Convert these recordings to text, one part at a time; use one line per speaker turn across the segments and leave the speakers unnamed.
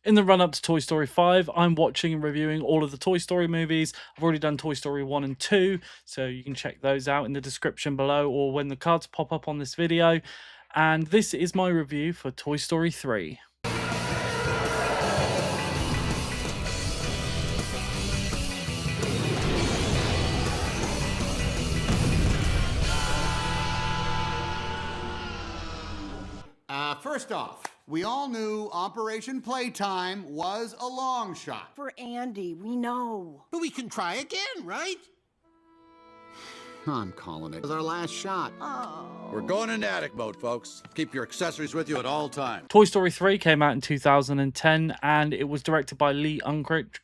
In the run-up to Toy Story 5, I'm watching and reviewing all of the Toy Story movies. I've already done Toy Story 1 and 2, so you can check those out in the description below or when the cards pop up on this video. And this is my review for Toy Story 3.
First off, we all knew Operation Playtime was a long shot.
For Andy, we know.
But we can try again, right?
I'm calling it our last shot.
Oh.
We're going into attic mode, folks. Keep your accessories with you at all times.
Toy Story 3 came out in 2010 and it was directed by Lee Unkrich,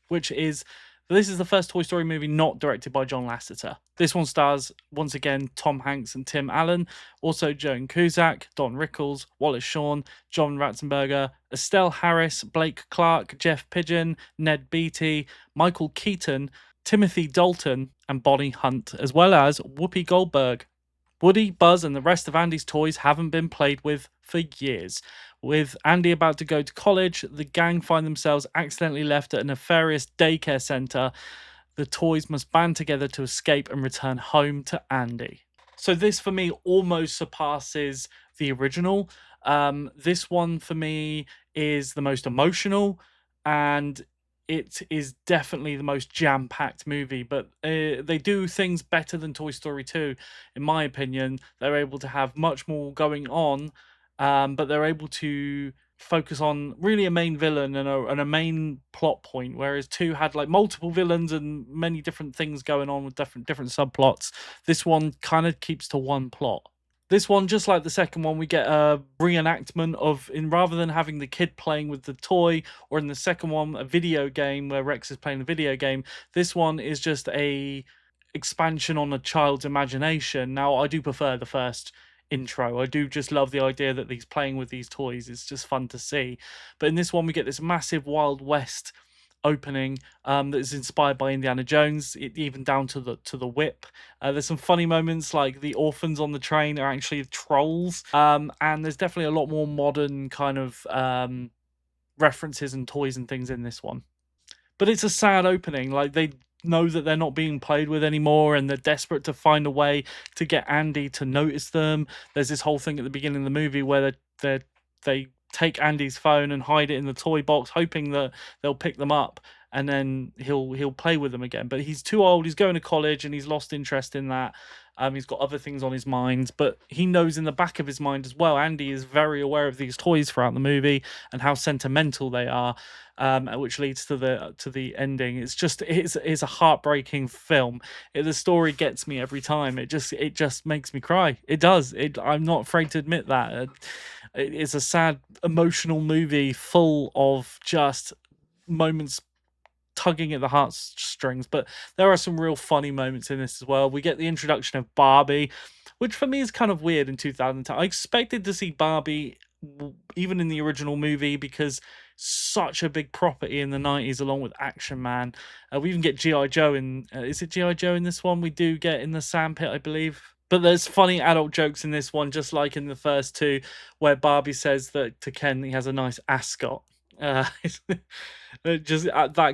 this is the first Toy Story movie not directed by John Lasseter. This one stars, once again, Tom Hanks and Tim Allen, also Joan Cusack, Don Rickles, Wallace Shawn, John Ratzenberger, Estelle Harris, Blake Clark, Jeff Pigeon, Ned Beatty, Michael Keaton, Timothy Dalton, and Bonnie Hunt, as well as Whoopi Goldberg. Woody, Buzz, and the rest of Andy's toys haven't been played with for years. With Andy about to go to college, the gang find themselves accidentally left at a nefarious daycare center. The toys must band together to escape and return home to Andy. So this, for me, almost surpasses the original. This one, for me, is the most emotional, and it is definitely the most jam-packed movie, but they do things better than Toy Story 2, in my opinion. They're able to have much more going on, but they're able to focus on really a main villain and a main plot point, whereas 2 had like multiple villains and many different things going on with different subplots. This one kind of keeps to one plot. This one, just like the second one, we get a reenactment of, rather than having the kid playing with the toy, or in the second one, a video game where Rex is playing the video game, this one is just a expansion on a child's imagination. Now, I do prefer the first intro. I do just love the idea that he's playing with these toys. It's just fun to see. But in this one, we get this massive Wild West opening that is inspired by Indiana Jones, even down to the whip. There's some funny moments, like the orphans on the train are actually trolls, and there's definitely a lot more modern kind of references and toys and things in this one. But it's a sad opening. Like, they know that they're not being played with anymore, and they're desperate to find a way to get Andy to notice them. There's this whole thing at the beginning of the movie where they take Andy's phone and hide it in the toy box, hoping that they'll pick them up and then he'll play with them again. But he's too old, he's going to college, and he's lost interest in that. He's got other things on his mind, but he knows in the back of his mind as well, Andy is very aware of these toys throughout the movie and how sentimental they are, which leads to the ending. It's a heartbreaking film. The story gets me every time. It just makes me cry. It does. I'm not afraid to admit that. It's a sad, emotional movie full of just moments tugging at the heartstrings, but there are some real funny moments in this as well. We get the introduction of Barbie, which for me is kind of weird in 2010. I expected to see Barbie even in the original movie, because such a big property in the 90s, along with Action Man. We even get G.I. Joe in, is it G.I. Joe in this one? We do get in the sandpit, I believe. But there's funny adult jokes in this one, just like in the first 2, where Barbie says that to Ken he has a nice ascot. That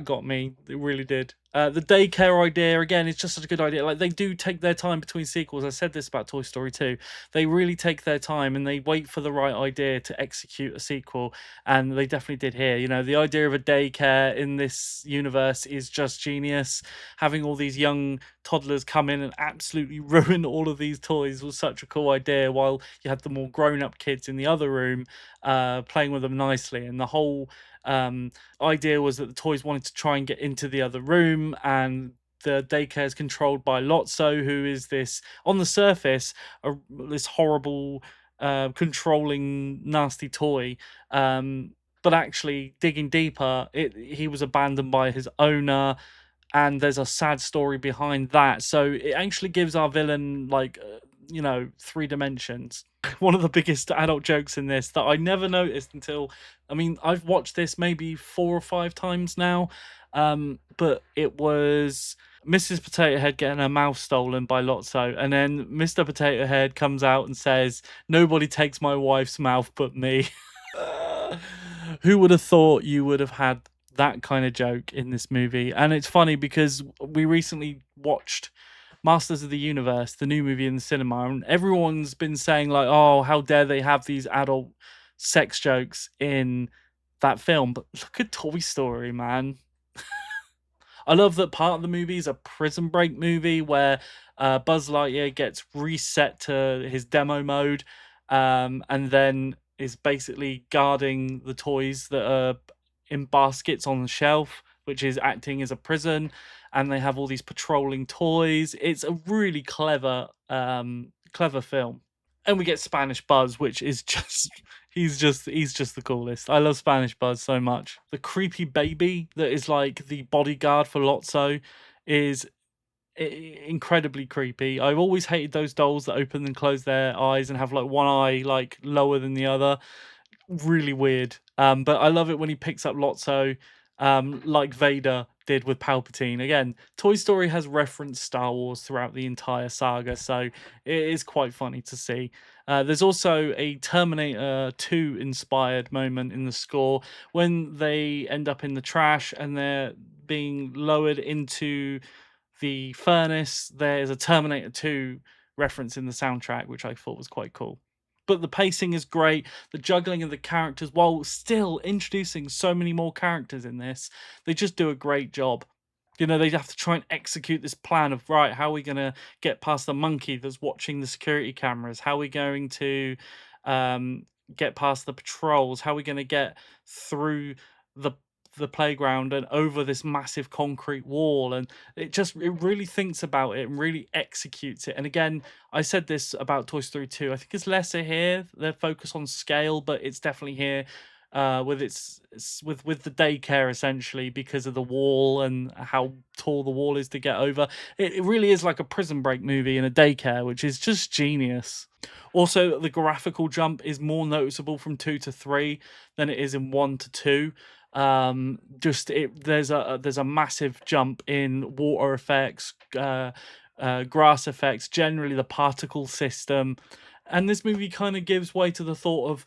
got me. It really did. The daycare idea, again, is just such a good idea. Like, they do take their time between sequels. I said this about Toy Story 2. They really take their time and they wait for the right idea to execute a sequel, and they definitely did here. You know, the idea of a daycare in this universe is just genius. Having all these young toddlers come in and absolutely ruin all of these toys was such a cool idea, while you had the more grown-up kids in the other room playing with them nicely. And the whole idea was that the toys wanted to try and get into the other room, and the daycare is controlled by Lotso, who is this, on the surface, this horrible, controlling, nasty toy. But actually, digging deeper, he was abandoned by his owner, and there's a sad story behind that. So it actually gives our villain, like, 3 dimensions. One of the biggest adult jokes in this that I never noticed until, I mean, I've watched this maybe 4 or 5 times now, but it was Mrs. Potato Head getting her mouth stolen by Lotso, and then Mr. Potato Head comes out and says, "Nobody takes my wife's mouth but me." Who would have thought you would have had that kind of joke in this movie? And it's funny because we recently watched Masters of the Universe, the new movie in the cinema, and everyone's been saying like, "Oh, how dare they have these adult sex jokes in that film?" But look at Toy Story, man. I love that part of the movie is a prison break movie where Buzz Lightyear gets reset to his demo mode, and then is basically guarding the toys that are in baskets on the shelf, which is acting as a prison, and they have all these patrolling toys. It's a really clever film. And we get Spanish Buzz, which is just he's just the coolest. I love Spanish Buzz so much. The creepy baby that is like the bodyguard for Lotso is incredibly creepy. I've always hated those dolls that open and close their eyes and have like one eye like lower than the other. Really weird. But I love it when he picks up Lotso, like Vader did with Palpatine. Again, Toy Story has referenced Star Wars throughout the entire saga, so it is quite funny to see. There's also a Terminator 2 inspired moment in the score when they end up in the trash and they're being lowered into the furnace. There's a Terminator 2 reference in the soundtrack, which I thought was quite cool. But the pacing is great, the juggling of the characters, while still introducing so many more characters in this, they just do a great job. You know, they have to try and execute this plan of, right, how are we going to get past the monkey that's watching the security cameras? How are we going to get past the patrols? How are we going to get through the playground and over this massive concrete wall? And it really thinks about it and really executes it. And again, I said this about Toy Story 2. I think it's lesser here. They're focused on scale, but it's definitely here with with the daycare essentially because of the wall and how tall the wall is to get over. It really is like a prison break movie in a daycare, which is just genius. Also, the graphical jump is more noticeable from 2 to 3 than it is in 1 to 2. There's a massive jump in water effects, grass effects, generally the particle system, and this movie kind of gives way to the thought of,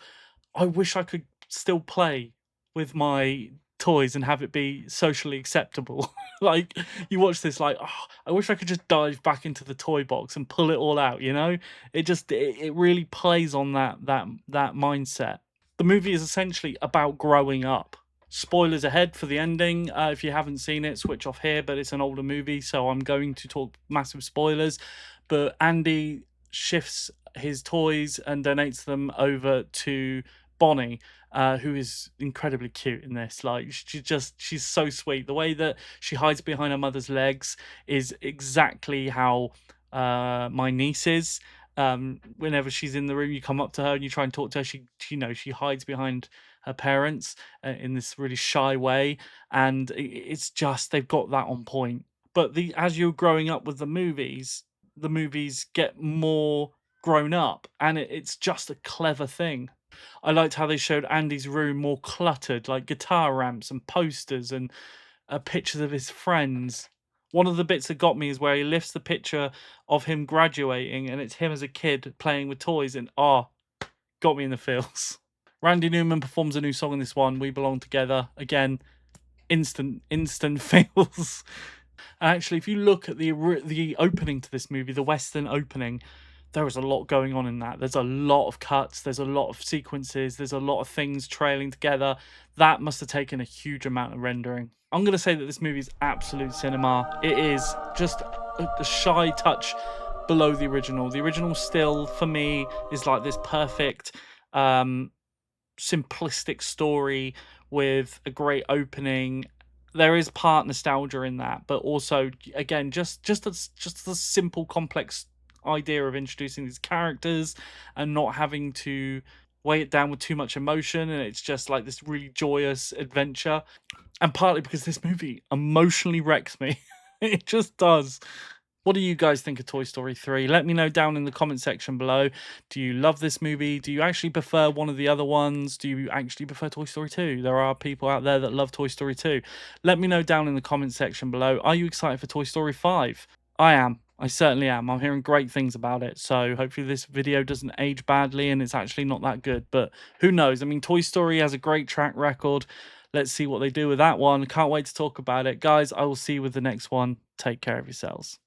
I wish I could still play with my toys and have it be socially acceptable. Like, you watch this like, oh, I wish I could just dive back into the toy box and pull it all out, you know? It really plays on that mindset. The movie is essentially about growing up. Spoilers ahead for the ending. If you haven't seen it, switch off here, but it's an older movie, so I'm going to talk massive spoilers. But Andy shifts his toys and donates them over to Bonnie, who is incredibly cute in this. Like, she's so sweet. The way that she hides behind her mother's legs is exactly how my niece is. Whenever she's in the room, you come up to her and you try and talk to her. She hides behind her parents in this really shy way, and it's just they've got that on point. But as you're growing up with the movies get more grown up, and it's just a clever thing. I liked how they showed Andy's room more cluttered, like guitar ramps and posters and pictures of his friends. One of the bits that got me is where he lifts the picture of him graduating, and it's him as a kid playing with toys, and got me in the feels. Randy Newman performs a new song in this one, "We Belong Together." Again, instant feels. Actually, if you look at the opening to this movie, the Western opening, there is a lot going on in that. There's a lot of cuts, there's a lot of sequences, there's a lot of things trailing together. That must have taken a huge amount of rendering. I'm going to say that this movie is absolute cinema. It is just a shy touch below the original. The original still, for me, is like this perfect, simplistic story with a great opening. There is part nostalgia in that, but also, again, just a simple, complex idea of introducing these characters and not having to weigh it down with too much emotion, and it's just like this really joyous adventure. And partly because this movie emotionally wrecks me. It just does. What do you guys think of Toy Story 3? Let me know down in the comment section below. Do you love this movie? Do you actually prefer one of the other ones? Do you actually prefer Toy Story 2? There are people out there that love Toy Story 2. Let me know down in the comment section below. Are you excited for Toy Story 5? I am. I certainly am. I'm hearing great things about it. So hopefully this video doesn't age badly and it's actually not that good. But who knows? I mean, Toy Story has a great track record. Let's see what they do with that one. Can't wait to talk about it. Guys, I will see you with the next one. Take care of yourselves.